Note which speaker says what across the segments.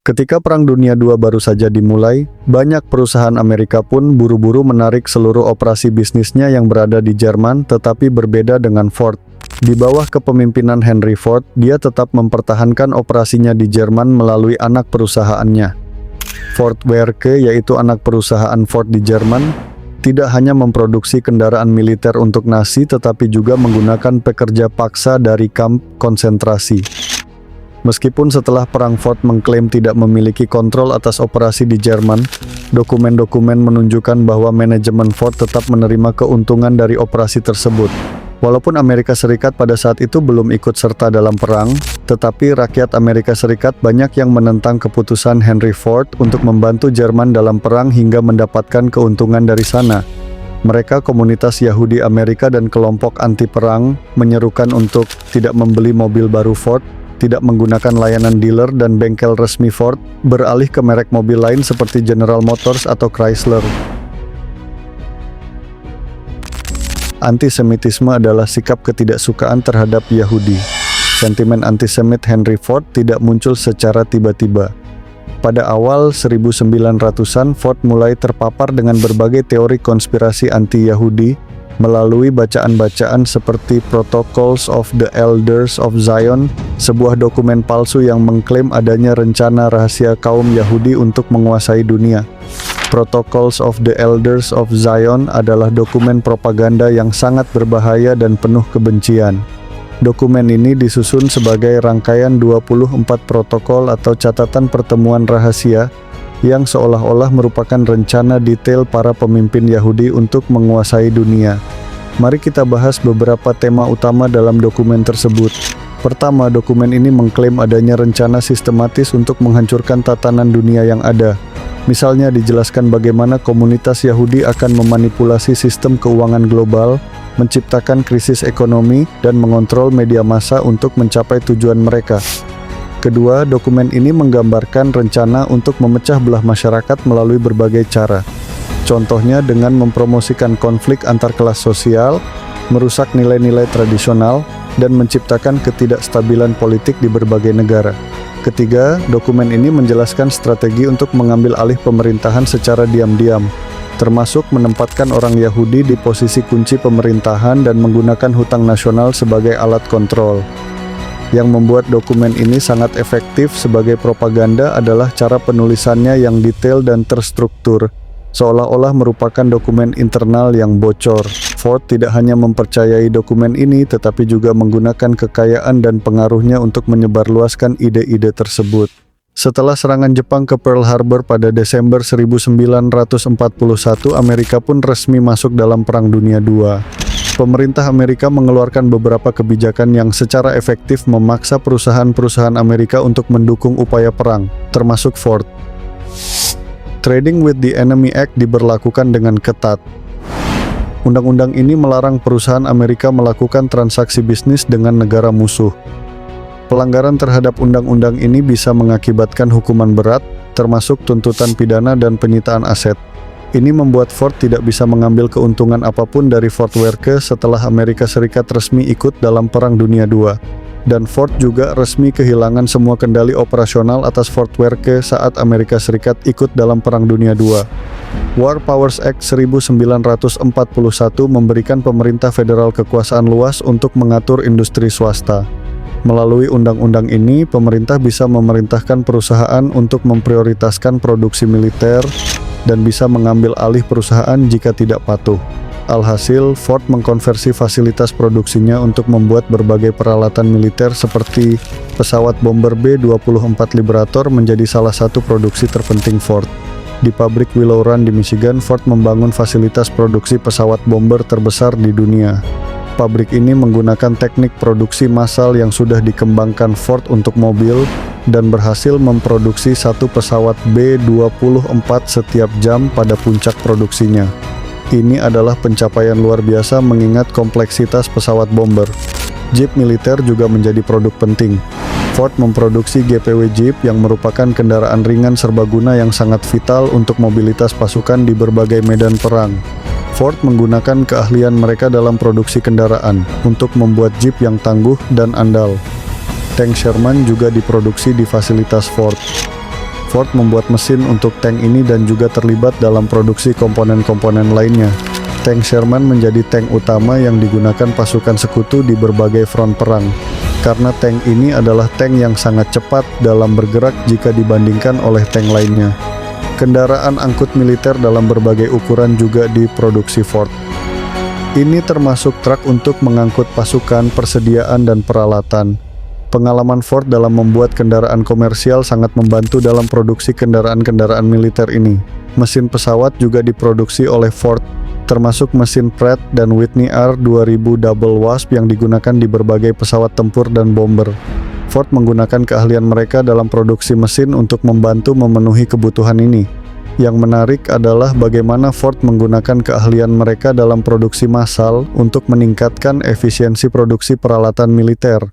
Speaker 1: Ketika Perang Dunia II baru saja dimulai, banyak perusahaan Amerika pun buru-buru menarik seluruh operasi bisnisnya yang berada di Jerman, tetapi berbeda dengan Ford. Di bawah kepemimpinan Henry Ford, dia tetap mempertahankan operasinya di Jerman melalui anak perusahaannya. Ford Werke, yaitu anak perusahaan Ford di Jerman, tidak hanya memproduksi kendaraan militer untuk Nazi, tetapi juga menggunakan pekerja paksa dari kamp konsentrasi. Meskipun setelah perang Ford mengklaim tidak memiliki kontrol atas operasi di Jerman, dokumen-dokumen menunjukkan bahwa manajemen Ford tetap menerima keuntungan dari operasi tersebut. Walaupun Amerika Serikat pada saat itu belum ikut serta dalam perang, tetapi rakyat Amerika Serikat banyak yang menentang keputusan Henry Ford untuk membantu Jerman dalam perang hingga mendapatkan keuntungan dari sana. Mereka, komunitas Yahudi Amerika dan kelompok anti-perang, menyerukan untuk tidak membeli mobil baru Ford, tidak menggunakan layanan dealer dan bengkel resmi Ford, beralih ke merek mobil lain seperti General Motors atau Chrysler. Antisemitisme adalah sikap ketidaksukaan terhadap Yahudi. Sentimen antisemit Henry Ford tidak muncul secara tiba-tiba. Pada awal 1900-an, Ford mulai terpapar dengan berbagai teori konspirasi anti-Yahudi, melalui bacaan-bacaan seperti Protocols of the Elders of Zion, sebuah dokumen palsu yang mengklaim adanya rencana rahasia kaum Yahudi untuk menguasai dunia. Protocols of the Elders of Zion adalah dokumen propaganda yang sangat berbahaya dan penuh kebencian. Dokumen ini disusun sebagai rangkaian 24 protokol atau catatan pertemuan rahasia yang seolah-olah merupakan rencana detail para pemimpin Yahudi untuk menguasai dunia. Mari kita bahas beberapa tema utama dalam dokumen tersebut. Pertama, dokumen ini mengklaim adanya rencana sistematis untuk menghancurkan tatanan dunia yang ada. Misalnya dijelaskan bagaimana komunitas Yahudi akan memanipulasi sistem keuangan global, menciptakan krisis ekonomi, dan mengontrol media massa untuk mencapai tujuan mereka. Kedua, dokumen ini menggambarkan rencana untuk memecah belah masyarakat melalui berbagai cara. Contohnya dengan mempromosikan konflik antar kelas sosial, merusak nilai-nilai tradisional, dan menciptakan ketidakstabilan politik di berbagai negara. Ketiga, dokumen ini menjelaskan strategi untuk mengambil alih pemerintahan secara diam-diam, termasuk menempatkan orang Yahudi di posisi kunci pemerintahan dan menggunakan hutang nasional sebagai alat kontrol. Yang membuat dokumen ini sangat efektif sebagai propaganda adalah cara penulisannya yang detail dan terstruktur, seolah-olah merupakan dokumen internal yang bocor. Ford tidak hanya mempercayai dokumen ini, tetapi juga menggunakan kekayaan dan pengaruhnya untuk menyebarluaskan ide-ide tersebut. Setelah serangan Jepang ke Pearl Harbor pada Desember 1941, Amerika pun resmi masuk dalam Perang Dunia II. Pemerintah Amerika mengeluarkan beberapa kebijakan yang secara efektif memaksa perusahaan-perusahaan Amerika untuk mendukung upaya perang, termasuk Ford. Trading with the Enemy Act diberlakukan dengan ketat. Undang-undang ini melarang perusahaan Amerika melakukan transaksi bisnis dengan negara musuh. Pelanggaran terhadap undang-undang ini bisa mengakibatkan hukuman berat, termasuk tuntutan pidana dan penyitaan aset. Ini membuat Ford tidak bisa mengambil keuntungan apapun dari Ford Werke setelah Amerika Serikat resmi ikut dalam Perang Dunia II. Dan Ford juga resmi kehilangan semua kendali operasional atas Ford Werke saat Amerika Serikat ikut dalam Perang Dunia II. War Powers Act 1941 memberikan pemerintah federal kekuasaan luas untuk mengatur industri swasta. Melalui undang-undang ini, pemerintah bisa memerintahkan perusahaan untuk memprioritaskan produksi militer dan bisa mengambil alih perusahaan jika tidak patuh. Alhasil, Ford mengkonversi fasilitas produksinya untuk membuat berbagai peralatan militer seperti pesawat bomber B-24 Liberator menjadi salah satu produksi terpenting Ford. Di pabrik Willow Run di Michigan, Ford membangun fasilitas produksi pesawat bomber terbesar di dunia. Pabrik ini menggunakan teknik produksi massal yang sudah dikembangkan Ford untuk mobil dan berhasil memproduksi satu pesawat B-24 setiap jam pada puncak produksinya. Ini adalah pencapaian luar biasa mengingat kompleksitas pesawat bomber. Jeep militer juga menjadi produk penting. Ford memproduksi GPW Jeep yang merupakan kendaraan ringan serbaguna yang sangat vital untuk mobilitas pasukan di berbagai medan perang. Ford menggunakan keahlian mereka dalam produksi kendaraan untuk membuat Jeep yang tangguh dan andal. Tank Sherman juga diproduksi di fasilitas Ford. Ford membuat mesin untuk tank ini dan juga terlibat dalam produksi komponen-komponen lainnya. Tank Sherman menjadi tank utama yang digunakan pasukan sekutu di berbagai front perang. Karena tank ini adalah tank yang sangat cepat dalam bergerak jika dibandingkan oleh tank lainnya. Kendaraan angkut militer dalam berbagai ukuran juga diproduksi Ford. Ini termasuk truk untuk mengangkut pasukan, persediaan, dan peralatan. Pengalaman Ford dalam membuat kendaraan komersial sangat membantu dalam produksi kendaraan-kendaraan militer ini. Mesin pesawat juga diproduksi oleh Ford, termasuk mesin Pratt dan Whitney R2000 Double Wasp yang digunakan di berbagai pesawat tempur dan bomber. Ford menggunakan keahlian mereka dalam produksi mesin untuk membantu memenuhi kebutuhan ini. Yang menarik adalah bagaimana Ford menggunakan keahlian mereka dalam produksi massal untuk meningkatkan efisiensi produksi peralatan militer.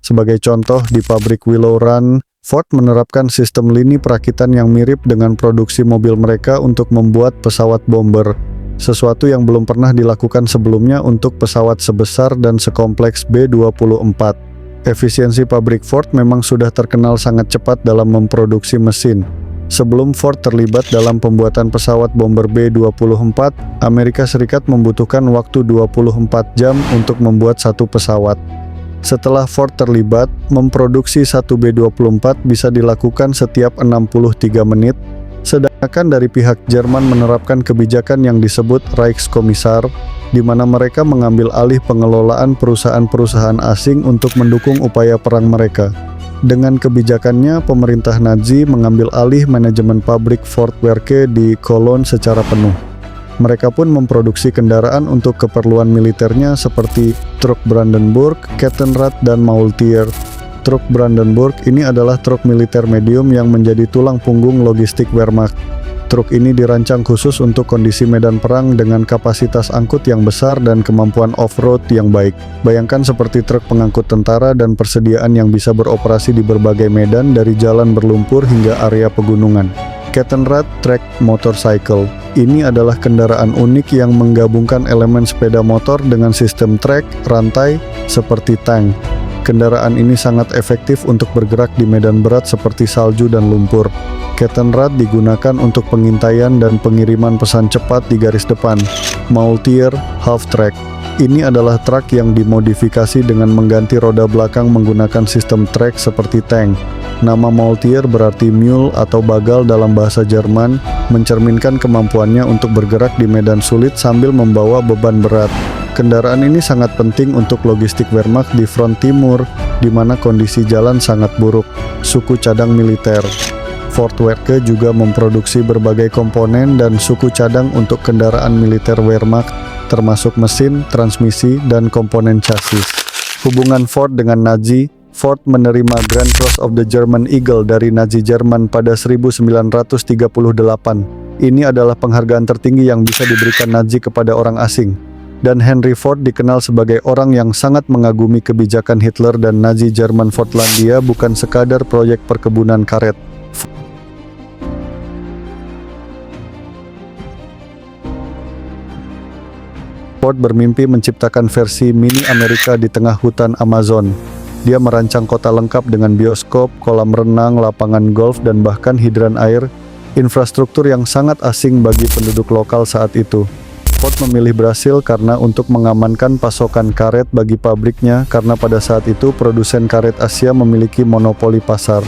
Speaker 1: Sebagai contoh, di pabrik Willow Run, Ford menerapkan sistem lini perakitan yang mirip dengan produksi mobil mereka untuk membuat pesawat bomber, sesuatu yang belum pernah dilakukan sebelumnya untuk pesawat sebesar dan sekompleks B-24. Efisiensi pabrik Ford memang sudah terkenal sangat cepat dalam memproduksi mesin. Sebelum Ford terlibat dalam pembuatan pesawat bomber B-24, Amerika Serikat membutuhkan waktu 24 jam untuk membuat satu pesawat. Setelah Ford terlibat, memproduksi satu B-24 bisa dilakukan setiap 63 menit, sedangkan dari pihak Jerman menerapkan kebijakan yang disebut Reichskommissar, di mana mereka mengambil alih pengelolaan perusahaan-perusahaan asing untuk mendukung upaya perang mereka. Dengan kebijakannya, pemerintah Nazi mengambil alih manajemen pabrik Ford Werke di Cologne secara penuh. Mereka pun memproduksi kendaraan untuk keperluan militernya seperti truk Brandenburg, Kettenrad, dan Maultier. Truk Brandenburg ini adalah truk militer medium yang menjadi tulang punggung logistik Wehrmacht. Truk ini dirancang khusus untuk kondisi medan perang dengan kapasitas angkut yang besar dan kemampuan off-road yang baik. Bayangkan seperti truk pengangkut tentara dan persediaan yang bisa beroperasi di berbagai medan dari jalan berlumpur hingga area pegunungan. Kettenrad Track Motorcycle. Ini adalah kendaraan unik yang menggabungkan elemen sepeda motor dengan sistem trek, rantai, seperti tank. Kendaraan ini sangat efektif untuk bergerak di medan berat seperti salju dan lumpur. Kettenrad digunakan untuk pengintaian dan pengiriman pesan cepat di garis depan. Maultier Half Track. Ini adalah truk yang dimodifikasi dengan mengganti roda belakang menggunakan sistem trek seperti tank. Nama Maultier berarti mule atau bagal dalam bahasa Jerman, mencerminkan kemampuannya untuk bergerak di medan sulit sambil membawa beban berat. Kendaraan ini sangat penting untuk logistik Wehrmacht di front timur, di mana kondisi jalan sangat buruk. Suku cadang militer. Ford Werke juga memproduksi berbagai komponen dan suku cadang untuk kendaraan militer Wehrmacht, termasuk mesin, transmisi, dan komponen chassis. Hubungan Ford dengan Nazi. Ford menerima Grand Cross of the German Eagle dari Nazi Jerman pada 1938. Ini adalah penghargaan tertinggi yang bisa diberikan Nazi kepada orang asing. Dan Henry Ford dikenal sebagai orang yang sangat mengagumi kebijakan Hitler dan Nazi Jerman. Fordlandia bukan sekadar proyek perkebunan karet. Ford bermimpi menciptakan versi mini Amerika di tengah hutan Amazon. Dia merancang kota lengkap dengan bioskop, kolam renang, lapangan golf, dan bahkan hidran air, infrastruktur yang sangat asing bagi penduduk lokal saat itu. Ford memilih Brasil karena untuk mengamankan pasokan karet bagi pabriknya, karena pada saat itu produsen karet Asia memiliki monopoli pasar.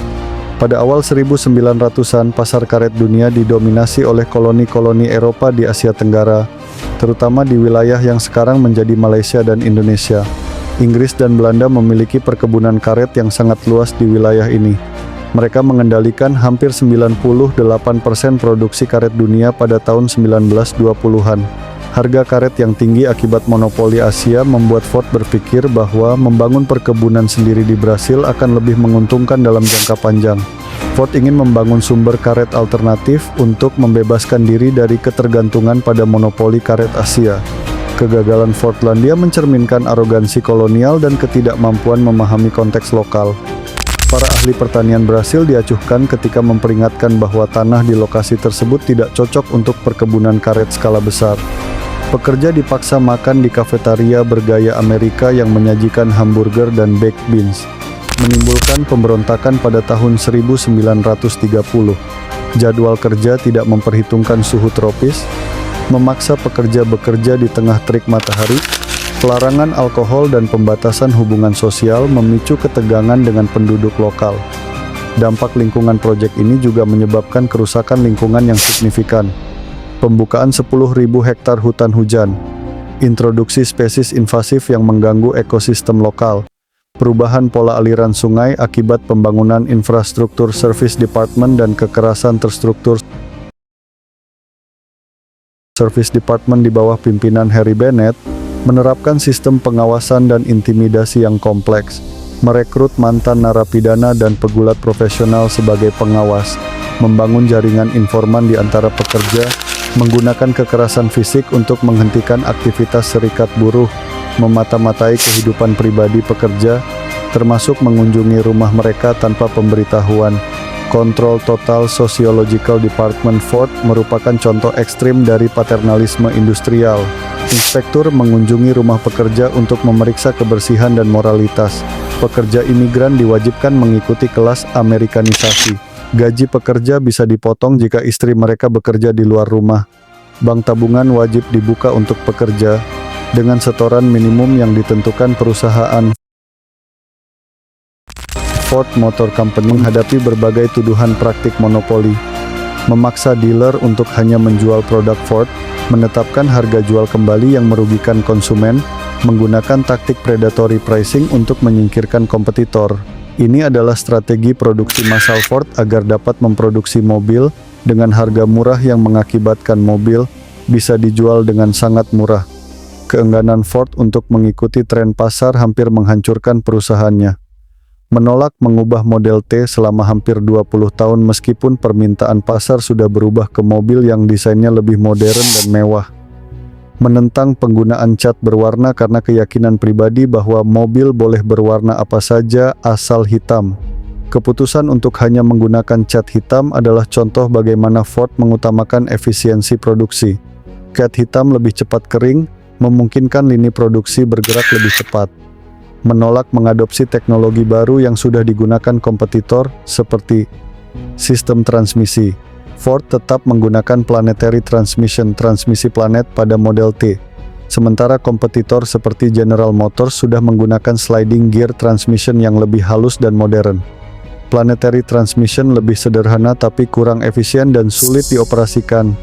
Speaker 1: Pada awal 1900-an, pasar karet dunia didominasi oleh koloni-koloni Eropa di Asia Tenggara, terutama di wilayah yang sekarang menjadi Malaysia dan Indonesia. Inggris dan Belanda memiliki perkebunan karet yang sangat luas di wilayah ini. Mereka mengendalikan hampir 98% produksi karet dunia pada tahun 1920-an. Harga karet yang tinggi akibat monopoli Asia membuat Ford berpikir bahwa membangun perkebunan sendiri di Brasil akan lebih menguntungkan dalam jangka panjang. Ford ingin membangun sumber karet alternatif untuk membebaskan diri dari ketergantungan pada monopoli karet Asia. Kegagalan Fordlandia mencerminkan arogansi kolonial dan ketidakmampuan memahami konteks lokal. Para ahli pertanian Brasil diacuhkan ketika memperingatkan bahwa tanah di lokasi tersebut tidak cocok untuk perkebunan karet skala besar. Pekerja dipaksa makan di kafetaria bergaya Amerika yang menyajikan hamburger dan baked beans, menimbulkan pemberontakan pada tahun 1930. jadwal kerja tidak memperhitungkan suhu tropis, memaksa pekerja bekerja di tengah terik matahari, pelarangan alkohol dan pembatasan hubungan sosial memicu ketegangan dengan penduduk lokal. Dampak lingkungan proyek ini juga menyebabkan kerusakan lingkungan yang signifikan. Pembukaan 10.000 hektar hutan hujan, introduksi spesies invasif yang mengganggu ekosistem lokal, perubahan pola aliran sungai akibat pembangunan infrastruktur Service Department dan kekerasan terstruktur Service Department di bawah pimpinan Harry Bennett, menerapkan sistem pengawasan dan intimidasi yang kompleks, merekrut mantan narapidana dan pegulat profesional sebagai pengawas, membangun jaringan informan di antara pekerja, menggunakan kekerasan fisik untuk menghentikan aktivitas serikat buruh, memata-matai kehidupan pribadi pekerja, termasuk mengunjungi rumah mereka tanpa pemberitahuan. Kontrol total Sociological Department Ford merupakan contoh ekstrim dari paternalisme industrial. Inspektur mengunjungi rumah pekerja untuk memeriksa kebersihan dan moralitas. Pekerja imigran diwajibkan mengikuti kelas Amerikanisasi. Gaji pekerja bisa dipotong jika istri mereka bekerja di luar rumah. Bank tabungan wajib dibuka untuk pekerja, dengan setoran minimum yang ditentukan perusahaan. Ford Motor Company menghadapi berbagai tuduhan praktik monopoli, memaksa dealer untuk hanya menjual produk Ford, menetapkan harga jual kembali yang merugikan konsumen, menggunakan taktik predatory pricing untuk menyingkirkan kompetitor. Ini adalah strategi produksi massal Ford agar dapat memproduksi mobil dengan harga murah yang mengakibatkan mobil bisa dijual dengan sangat murah. Keengganan Ford untuk mengikuti tren pasar hampir menghancurkan perusahaannya. Menolak mengubah Model T selama hampir 20 tahun meskipun permintaan pasar sudah berubah ke mobil yang desainnya lebih modern dan mewah. Menentang penggunaan cat berwarna karena keyakinan pribadi bahwa mobil boleh berwarna apa saja asal hitam. Keputusan untuk hanya menggunakan cat hitam adalah contoh bagaimana Ford mengutamakan efisiensi produksi. Cat hitam lebih cepat kering, memungkinkan lini produksi bergerak lebih cepat. Menolak mengadopsi teknologi baru yang sudah digunakan kompetitor, seperti sistem transmisi. Ford tetap menggunakan planetary transmission, transmisi planet pada Model T. Sementara kompetitor seperti General Motors sudah menggunakan sliding gear transmission yang lebih halus dan modern. Planetary transmission lebih sederhana tapi kurang efisien dan sulit dioperasikan.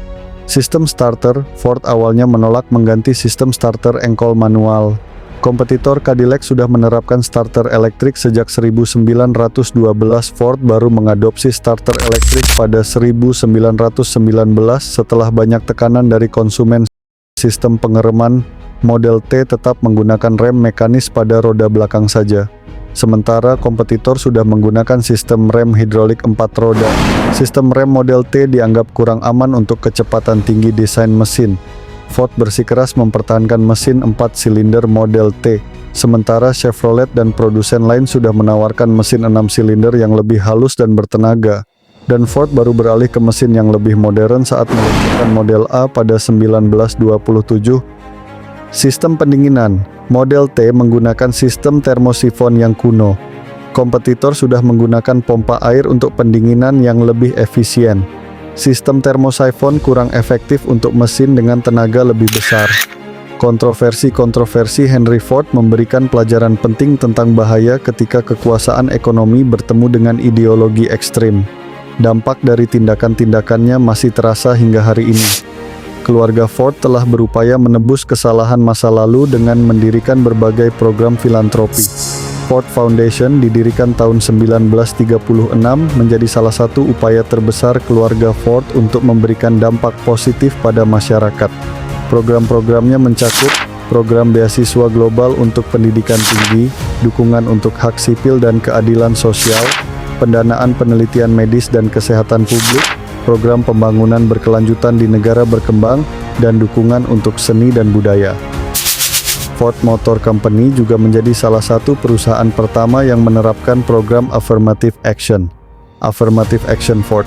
Speaker 1: Sistem starter, Ford awalnya menolak mengganti sistem starter engkol manual. Kompetitor Cadillac sudah menerapkan starter elektrik sejak 1912. Ford baru mengadopsi starter elektrik pada 1919 setelah banyak tekanan dari konsumen. Sistem pengereman Model T tetap menggunakan rem mekanis pada roda belakang saja. Sementara kompetitor sudah menggunakan sistem rem hidrolik 4 roda. Sistem rem Model T dianggap kurang aman untuk kecepatan tinggi desain mesin. Ford bersikeras mempertahankan mesin 4 silinder Model T, sementara Chevrolet dan produsen lain sudah menawarkan mesin 6 silinder yang lebih halus dan bertenaga. Dan Ford baru beralih ke mesin yang lebih modern saat meluncurkan Model A pada 1927. Sistem pendinginan Model T menggunakan sistem termosifon yang kuno. Kompetitor sudah menggunakan pompa air untuk pendinginan yang lebih efisien. Sistem termosifon kurang efektif untuk mesin dengan tenaga lebih besar. Kontroversi Henry Ford memberikan pelajaran penting tentang bahaya ketika kekuasaan ekonomi bertemu dengan ideologi ekstrim. Dampak dari tindakan-tindakannya masih terasa hingga hari ini. Keluarga Ford telah berupaya menebus kesalahan masa lalu dengan mendirikan berbagai program filantropi. Ford Foundation didirikan tahun 1936 menjadi salah satu upaya terbesar keluarga Ford untuk memberikan dampak positif pada masyarakat. Program-programnya mencakup program beasiswa global untuk pendidikan tinggi, dukungan untuk hak sipil dan keadilan sosial, pendanaan penelitian medis dan kesehatan publik, program pembangunan berkelanjutan di negara berkembang, dan dukungan untuk seni dan budaya. Ford Motor Company juga menjadi salah satu perusahaan pertama yang menerapkan program Affirmative Action. Affirmative Action Ford.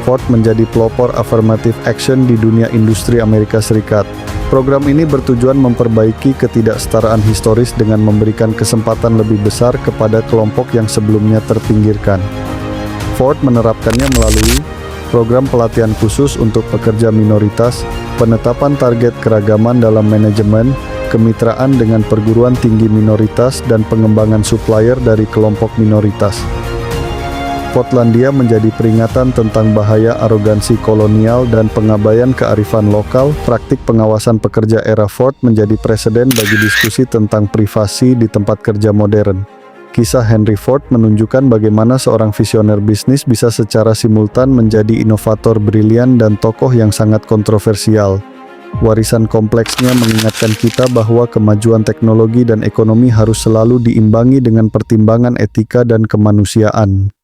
Speaker 1: Ford menjadi pelopor Affirmative Action di dunia industri Amerika Serikat. Program ini bertujuan memperbaiki ketidaksetaraan historis dengan memberikan kesempatan lebih besar kepada kelompok yang sebelumnya terpinggirkan. Ford menerapkannya melalui program pelatihan khusus untuk pekerja minoritas, penetapan target keragaman dalam manajemen, kemitraan dengan perguruan tinggi minoritas, dan pengembangan supplier dari kelompok minoritas. Fordlandia menjadi peringatan tentang bahaya arogansi kolonial dan pengabaian kearifan lokal. Praktik pengawasan pekerja era Ford menjadi preseden bagi diskusi tentang privasi di tempat kerja modern. Kisah Henry Ford menunjukkan bagaimana seorang visioner bisnis bisa secara simultan menjadi inovator brilian dan tokoh yang sangat kontroversial. Warisan kompleksnya mengingatkan kita bahwa kemajuan teknologi dan ekonomi harus selalu diimbangi dengan pertimbangan etika dan kemanusiaan.